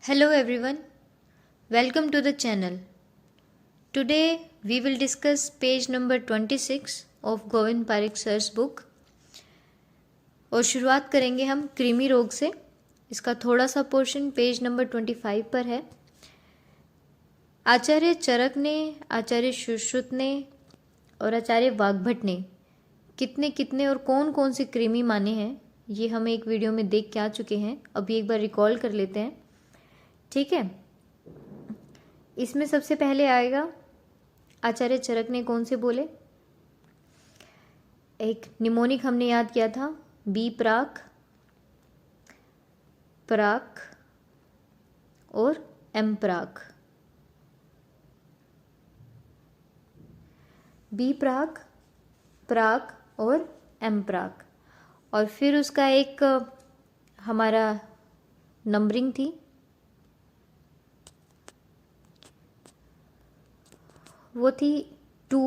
Hello everyone, welcome to the channel. Today we will discuss page number 26 of Govind Parik sir's book और शुरुआत करेंगे हम कृमि रोग से। इसका थोड़ा सा पोर्शन पेज नंबर 25 पर है। आचार्य चरक ने, आचार्य सुश्रुत ने और आचार्य वाग्भट ने कितने कितने और कौन कौन से कृमि माने हैं ये हम एक वीडियो में देख के आ चुके हैं। अभी एक बार रिकॉल कर लेते हैं, ठीक है। इसमें सबसे पहले आएगा आचार्य चरक ने कौन से बोले। एक निमोनिक हमने याद किया था, बी प्राक, प्राक और एम प्राक। बी प्राक, प्राक और एम प्राक। और फिर उसका एक हमारा नंबरिंग थी, वो थी 2,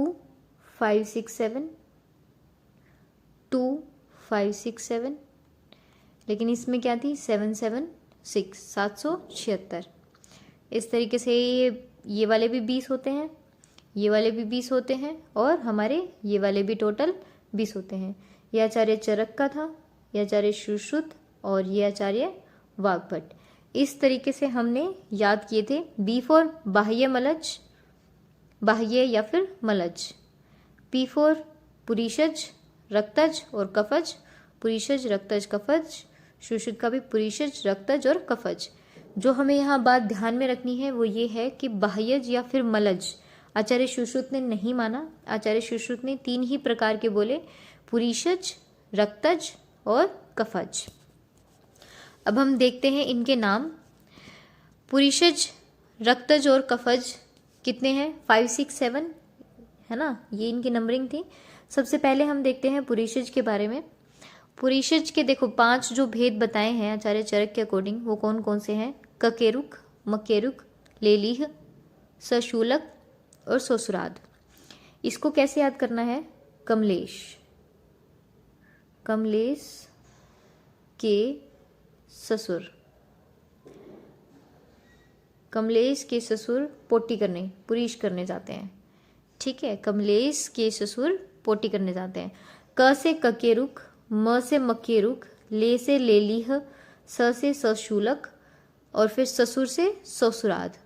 5, 6, 7, 2, 5, 6, 7, लेकिन इसमें क्या थी 7, 7, 6, 776। इस तरीके से ये वाले भी 20 होते हैं, ये वाले भी 20 होते हैं और हमारे ये वाले भी टोटल 20 होते हैं। ये आचार्य चरक का था, ये आचार्य सुश्रुत और ये आचार्य वाग्भट। इस तरीके से हमने याद किए थे। बी फॉर बाह्य मलज, बाह्य या फिर मलज। पी फॉर पुरीषज, रक्तज और कफज, पुरीषज, रक्तज, कफज। सुश्रुत का भी पुरीषज, रक्तज और कफज। जो हमें यहाँ बात ध्यान में रखनी है वो ये है कि बाह्यज या फिर मलज आचार्य सुश्रुत ने नहीं माना। आचार्य सुश्रुत ने 3 ही प्रकार के बोले, पुरीषज, रक्तज और कफज। अब हम देखते हैं इनके नाम। पुरीषज, रक्तज और कफज कितने हैं? 5, 6, 7 है ना, ये इनकी नंबरिंग थी। सबसे पहले हम देखते हैं पुरीषज के बारे में। पुरीषज के देखो 5 जो भेद बताए हैं आचार्य चरक के अकॉर्डिंग, वो कौन कौन से हैं? ककेरुक, मकेरुक, लेलीह, सशूलक और ससुराद। इसको कैसे याद करना है? कमलेश, कमलेश के ससुर, कमलेश के ससुर पोटी करने, पुरीश करने जाते हैं, ठीक है। कमलेश के ससुर पोटी करने जाते हैं। क से ककेरुक, म से मकेरुक, ले से लेलीह, स से सशूलक और फिर ससुर से ससुराद।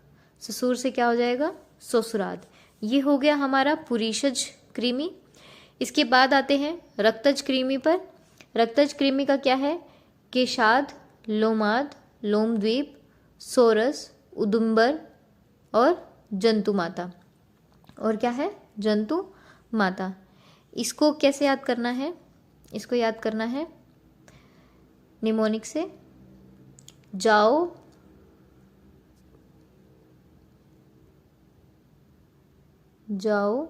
ससुर से क्या हो जाएगा? ससुराद। ये हो गया हमारा पुरीषज कृमि। इसके बाद आते हैं रक्तज कृमि पर। रक्तज कृमि का क्या है? केशाद, लोमाद, लोमद्वीप, सोरस, उदुम्बर और जंतु माता। और क्या है? जंतु माता। इसको कैसे याद करना है? इसको याद करना है निमोनिक से। जाओ, जाओ,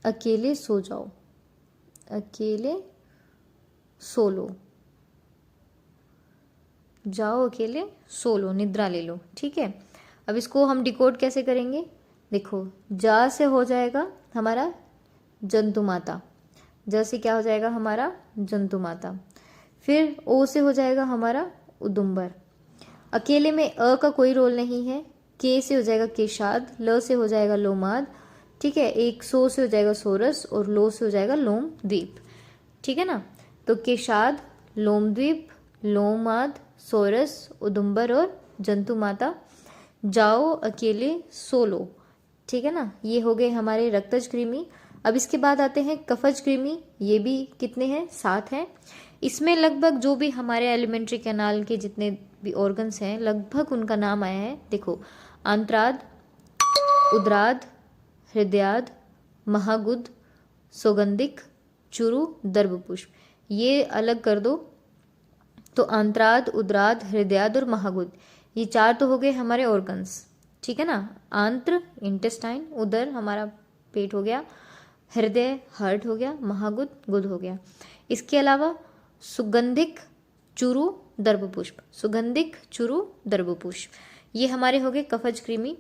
अकेले सो जाओ, अकेले सो लो, जाओ अकेले सो लो, निद्रा ले लो, ठीक है। अब इसको हम डिकोड कैसे करेंगे? देखो, जा से हो जाएगा हमारा जंतु माता, ज से क्या हो जाएगा हमारा? जंतु माता। फिर ओ से हो जाएगा हमारा उदुम्बर। अकेले में अ का कोई रोल नहीं है। के से हो जाएगा केशाद, ल से हो जाएगा लोमाद, ठीक है। एक सो से हो जाएगा सोरस और लो से हो जाएगा लोमद्वीप, ठीक है ना। तो केशाद, लोमद्वीप, लोमाद, सोरस, उदुम्बर और जंतु माता। जाओ अकेले सो लो, ठीक है ना। ये हो गए हमारे रक्तज कृमि। अब इसके बाद आते हैं कफज कृमि। ये भी कितने हैं? 7 हैं। इसमें लगभग जो भी हमारे एलिमेंट्री कैनाल के जितने भी ऑर्गन्स हैं लगभग उनका नाम आया है। देखो, आंत्राद, उदराद, हृदयाद, महागुद, सौगंधिक, चुरु, दर्भपुष्प। ये अलग कर दो तो आंत्राद, उदराद, हृदयाद और महागुद, ये 4 तो हो गए हमारे ऑर्गन्स, ठीक है ना। आंत्र इंटेस्टाइन, उदर हमारा पेट हो गया, हृदय हार्ट हो गया, महागुद गुद हो गया। इसके अलावा सुगंधिक, चुरु, दर्भपुष्प, सुगंधिक, चुरु, दर्भपुष्प, ये हमारे हो गए कफज कृमि।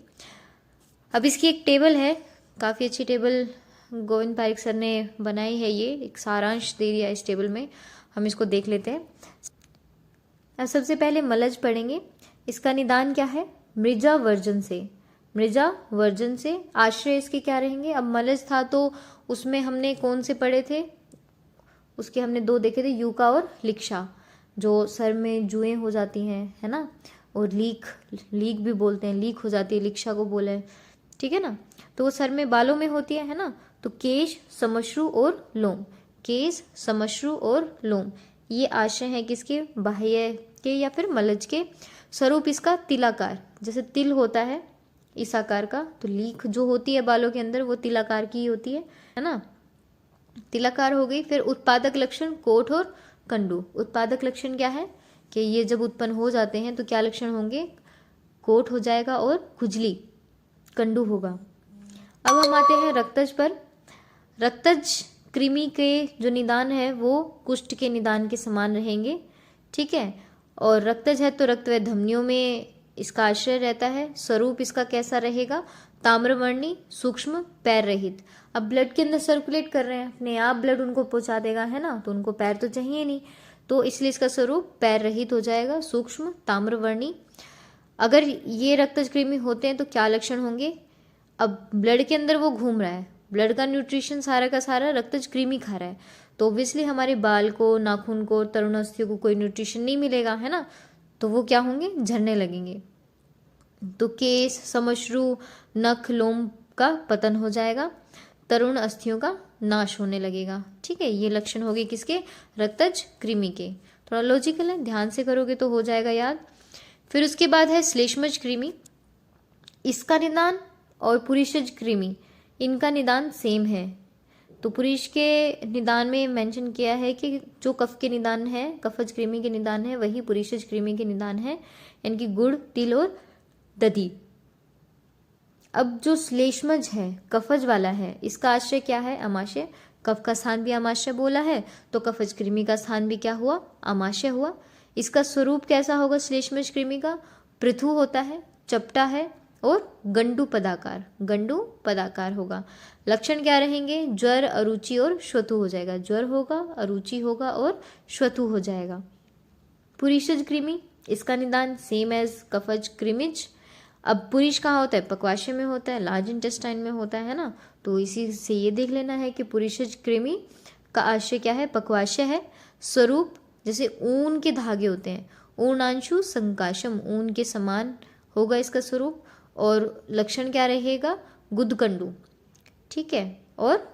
अब इसकी एक टेबल है, काफ़ी अच्छी टेबल गोविंद पारिक सर ने बनाई है। ये एक सारांश दे दिया इस टेबल में। हम इसको देख लेते हैं। अब सबसे पहले मलज पढ़ेंगे। इसका निदान क्या है? मृजा वर्जन से। मृजा वर्जन से आश्रय इसके क्या रहेंगे? अब मलज था तो उसमें हमने कौन से पढ़े थे? उसके हमने 2 देखे थे, यूका और लिक्षा, जो सर में जुएं हो जाती हैं, है ना, और लीक भी बोलते हैं, लीक हो जाती है, लिक्षा को बोले, ठीक है ना। तो वो सर में बालों में होती है ना। तो केश, समश्रु और लोम, केश, समश्रु और लोम, ये आशय है किसके? बाह्य के या फिर मलज के। स्वरूप इसका तिलाकार, जैसे तिल होता है इस आकार का, तो लीक जो होती है बालों के अंदर वो तिलाकार की होती है ना, तिलाकार हो गई। फिर उत्पादक लक्षण कोठ और कंडू। उत्पादक लक्षण क्या है कि ये जब उत्पन्न हो जाते हैं तो क्या लक्षण होंगे? कोठ हो जाएगा और खुजली, कंडू होगा। अब हम आते हैं रक्तज पर। रक्तज कृमि के जो निदान है वो कुष्ठ के निदान के समान रहेंगे, ठीक है। और रक्तज है तो रक्त व धमनियों में इसका आश्रय रहता है। स्वरूप इसका कैसा रहेगा? ताम्रवर्णी, सूक्ष्म, पैर रहित। अब ब्लड के अंदर सर्कुलेट कर रहे हैं, अपने आप ब्लड उनको पहुंचा देगा, है ना, तो उनको पैर तो चाहिए नहीं, तो इसलिए इसका स्वरूप पैर रहित हो जाएगा, सूक्ष्म, ताम्रवर्णी। अगर ये रक्तज कृमि होते हैं तो क्या लक्षण होंगे? अब ब्लड के अंदर वो घूम रहा है, ब्लड का न्यूट्रिशन सारा का सारा रक्तज कृमि खा रहा है, तो ऑब्वियसली हमारे बाल को, नाखून को, तरुणास्थियों को कोई न्यूट्रिशन नहीं मिलेगा, है ना, तो वो क्या होंगे? झड़ने लगेंगे। तो केस, समश्रु, नख, लोम का पतन हो जाएगा, तरुण अस्थियों का नाश होने लगेगा, ठीक है। ये लक्षण हो गए किसके? रक्तज कृमि के। थोड़ा लॉजिकल है, ध्यान से करोगे तो हो जाएगा याद। फिर उसके बाद है श्लेष्मज कृमि। इसका निदान और पुरीषज कृमि, इनका निदान सेम है। तो पुरुष के निदान में मेंशन किया है कि जो कफ के निदान है, कफज कृमि के निदान है, वही पुरीषज कृमि के निदान है, इनकी गुड़, तिल और दधि। अब जो श्लेष्मज है, कफज वाला है, इसका आश्रय क्या है? अमाशय। कफ का स्थान भी अमाशय बोला है, तो कफज कृमि का स्थान भी क्या हुआ? अमाशय हुआ। इसका स्वरूप कैसा होगा श्लेष्मज कृमि का? पृथु होता है, चपटा है और गंडू पदाकार, गंडू पदाकार होगा। लक्षण क्या रहेंगे? ज्वर, अरुचि और श्वतु हो जाएगा, ज्वर होगा, अरुचि होगा और श्वतु हो जाएगा। पुरीषज कृमि, इसका निदान सेम एज कफज कृमिज। अब पुरीष कहाँ होता है? पक्वाशय में होता है, लार्ज इंटेस्टाइन में होता है ना, तो इसी से ये देख लेना है कि पुरीषज कृमि का आशय क्या है? पक्वाशय है। स्वरूप जैसे ऊन के धागे होते हैं, ऊर्णांशु संकाशम, ऊन के समान होगा इसका स्वरूप। और लक्षण क्या रहेगा? गुदकंडू, ठीक है। और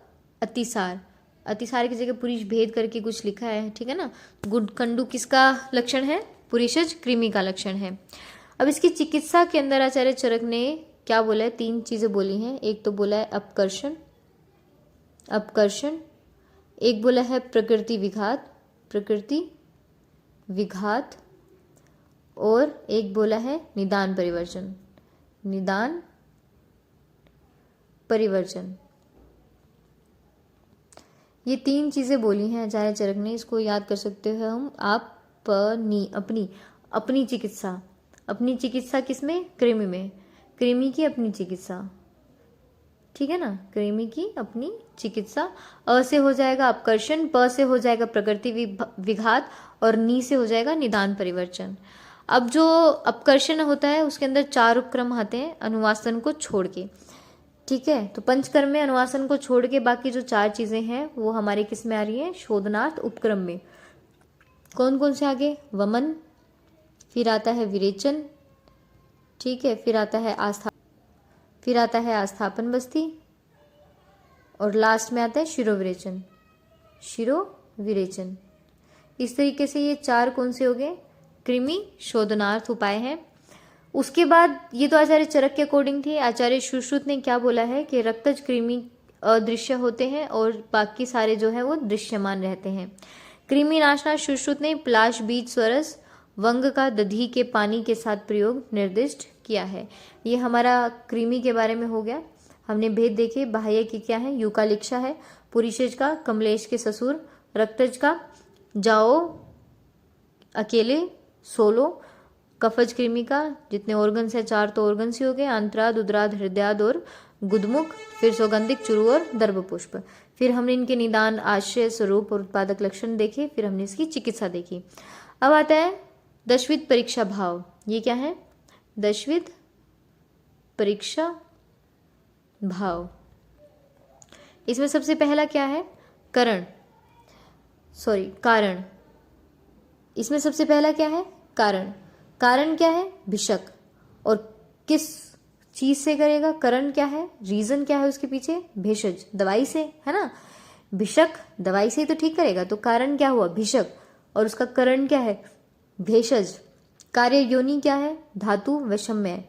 अतिसार, अतिसार की जगह पुरीष भेद करके कुछ लिखा है, ठीक है ना। गुदकंडू किसका लक्षण है? पुरीषज कृमि का लक्षण है। अब इसकी चिकित्सा के अंदर आचार्य चरक ने क्या बोला है? 3 चीजें बोली हैं। एक तो बोला है अपकर्षण, अपकर्षण, एक बोला है प्रकृति विघात, प्रकृति विघात, और एक बोला है निदान परिवर्जन, निदान परिवर्जन। ये 3 चीजें बोली हैं आचार्य चरक ने, इसको याद कर सकते हो हम। आप अपनी चिकित्सा, अपनी चिकित्सा किसमें? कृमि में, कृमि की अपनी चिकित्सा, ठीक है ना, कृमि की अपनी चिकित्सा। अ से हो जाएगा अपकर्षण, प से हो जाएगा प्रकृति विघात, और नी से हो जाएगा निदान परिवर्तन। अब जो अपकर्षण होता है उसके अंदर 4 उपक्रम आते हैं अनुवासन को छोड़ के, ठीक है। तो पंचकर्म में अनुवासन को छोड़ के बाकी जो 4 चीजें हैं वो हमारे किस में आ रही है? शोधनार्थ उपक्रम में। कौन कौन से आगे? वमन, फिर आता है विरेचन, ठीक है, फिर आता है आस्थापन बस्ती, और लास्ट में आता है शिरोविरेचन, शिरोविरेचन। इस तरीके से ये 4 कौन से हो गए? कृमि शोधनार्थ उपाय हैं। उसके बाद ये तो आचार्य चरक के अकॉर्डिंग थी। आचार्य सुश्रुत ने क्या बोला है कि रक्तज कृमि अदृश्य होते हैं और बाकी सारे जो है वो दृश्यमान रहते हैं। कृमि नाशनाथ सुश्रुत ने प्लाश, बीज, स्वरस, वंग का दधी के पानी के साथ प्रयोग निर्दिष्ट किया है। ये हमारा कृमि के बारे में हो गया। हमने भेद देखे, बाह्य की क्या है? यूकालिक्षा है, पुरीषज का कमलेश के ससुर, रक्तज का जाओ अकेले 16, कफज कृमि का जितने ऑर्गन्स है 4 तो ऑर्गन्स ही हो गए, अंतराद, उदराद, हृदयाद और गुदमुख, फिर सौगंधिक, चुरू और दर्भ पुष्प। फिर हमने इनके निदान, आश्रय, स्वरूप और उत्पादक लक्षण देखे। फिर हमने इसकी चिकित्सा देखी। अब आता है दशविध परीक्षा भाव। ये क्या है? दशविध परीक्षा भाव। इसमें सबसे पहला क्या है? कारण। इसमें सबसे पहला क्या है? कारण। कारण क्या है? भिषक। और किस चीज से करेगा? करण क्या है? रीजन क्या है उसके पीछे? भेषज, दवाई से, है ना। भिषक दवाई से ही तो ठीक करेगा, तो कारण क्या हुआ? भिषक। और उसका करण क्या है? भेषज। कार्य योनि क्या है? धातु वैषम्य,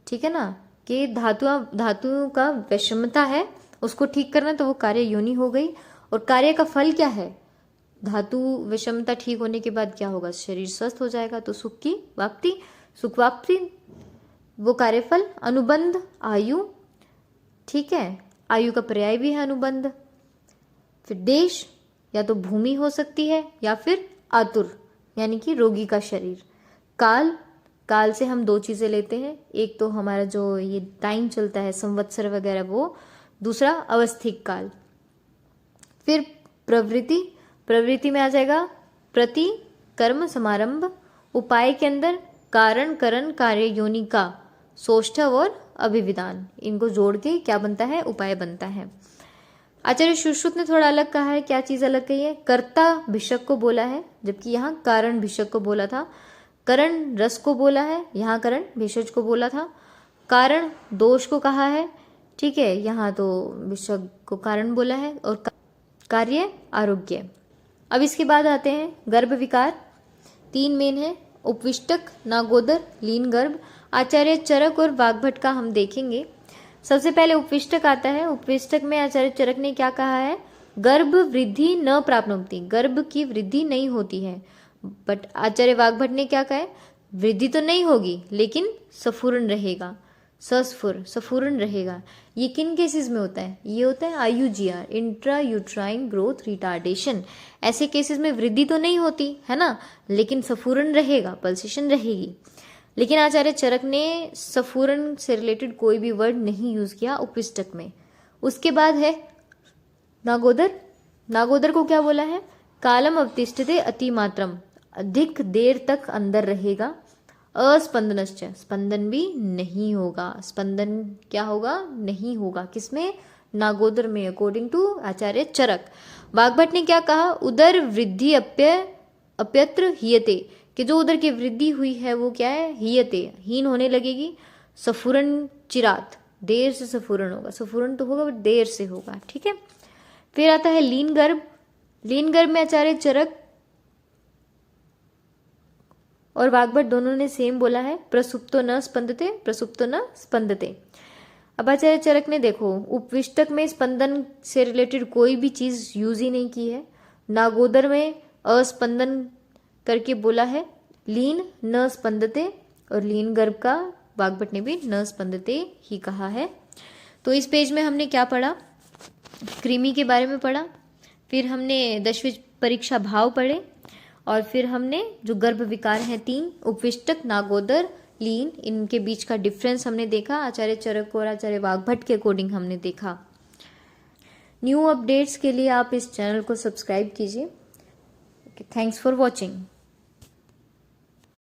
ठीक है ना, कि धातुओं का वैषम्यता है, उसको ठीक करना, तो वो कार्य योनि हो गई। और कार्य का फल क्या है? धातु विषमता ठीक होने के बाद क्या होगा? शरीर स्वस्थ हो जाएगा, तो सुख की वाप्ति, सुख वाप्ति वो कार्यफल। अनुबंध, आयु, ठीक है, आयु का पर्याय भी है अनुबंध। फिर देश, या तो भूमि हो सकती है या फिर आतुर यानी कि रोगी का शरीर। काल, काल से हम दो चीजें लेते हैं, एक तो हमारा जो ये टाइम चलता है संवत्सर वगैरह वो, दूसरा अवस्थिक काल। फिर प्रवृत्ति, प्रवृत्ति में आ जाएगा प्रति, कर्म, समारंभ। उपाय के अंदर कारण, करण, कार्य योनि का सौष्ठव और अभिविधान, इनको जोड़ के क्या बनता है? उपाय बनता है। आचार्य सुश्रुत ने थोड़ा अलग कहा है। क्या चीज अलग कही है? कर्ता भिषक को बोला है, जबकि यहाँ कारण भिषक को बोला था। करण रस को बोला है, यहाँ करण भेषज को बोला था। कारण दोष को कहा है, ठीक है, यहाँ तो भिषक को कारण बोला है। और कार्य आरोग्य। अब इसके बाद आते हैं गर्भ विकार। 3 मेन है, उपविष्टक, नागोदर, लीन गर्भ। आचार्य चरक और वाग्भट का हम देखेंगे। सबसे पहले उपविष्टक आता है। उपविष्टक में आचार्य चरक ने क्या कहा है? गर्भ वृद्धि न प्राप्नोति, गर्भ की वृद्धि नहीं होती है। बट आचार्य वाग्भट ने क्या कहा है? वृद्धि तो नहीं होगी लेकिन सफूरण रहेगा, सफूरण रहेगा। ये किन केसेस में होता है? ये होता है IUGR, intra uterine growth retardation. ऐसे केसेस में वृद्धि तो नहीं होती है ना, लेकिन सफूरण रहेगा, पल्सेशन रहेगी। लेकिन आचार्य चरक ने सफूरण से रिलेटेड कोई भी वर्ड नहीं यूज किया उपविष्टक में। उसके बाद है नागोदर। नागोदर को क्या बोला है? कालम अवतिष्ठते अतिमात्रम, अधिक देर तक अंदर रहेगा। अस्पंदनश्च, स्पंदन भी नहीं होगा। स्पंदन क्या होगा? नहीं होगा। किसमें? नागोदर में, अकॉर्डिंग टू आचार्य चरक। वाग्भट ने क्या कहा? उदर वृद्धि अप्यत्र हीयते, कि जो उदर की वृद्धि हुई है वो क्या है? हीयते, हीन होने लगेगी। सफूरण चिरात, देर से सफूरण होगा। सफूरण तो होगा बट देर से होगा, ठीक है। फिर आता है लीन गर्भ। लीन गर्भ में आचार्य चरक और वाग्भट दोनों ने सेम बोला है, प्रसुप्तो न स्पंदते, प्रसुप्तो न स्पंदते। अब आचार्य चरक ने देखो उपविष्टक में स्पंदन से रिलेटेड कोई भी चीज यूज ही नहीं की है। नागोदर में अस्पंदन करके बोला है, लीन न स्पंदते, और लीन गर्भ का वाग्भट ने भी न स्पंदते ही कहा है। तो इस पेज में हमने क्या पढ़ा? कृमि के बारे में पढ़ा, फिर हमने दशविध परीक्षा भाव पढ़े, और फिर हमने जो गर्भ विकार हैं 3, उपविष्टक, नागोदर, लीन, इनके बीच का डिफरेंस हमने देखा। आचार्य चरक और आचार्य वाग्भट के अकॉर्डिंग हमने देखा। न्यू अपडेट्स के लिए आप इस चैनल को सब्सक्राइब कीजिए। Thanks for watching.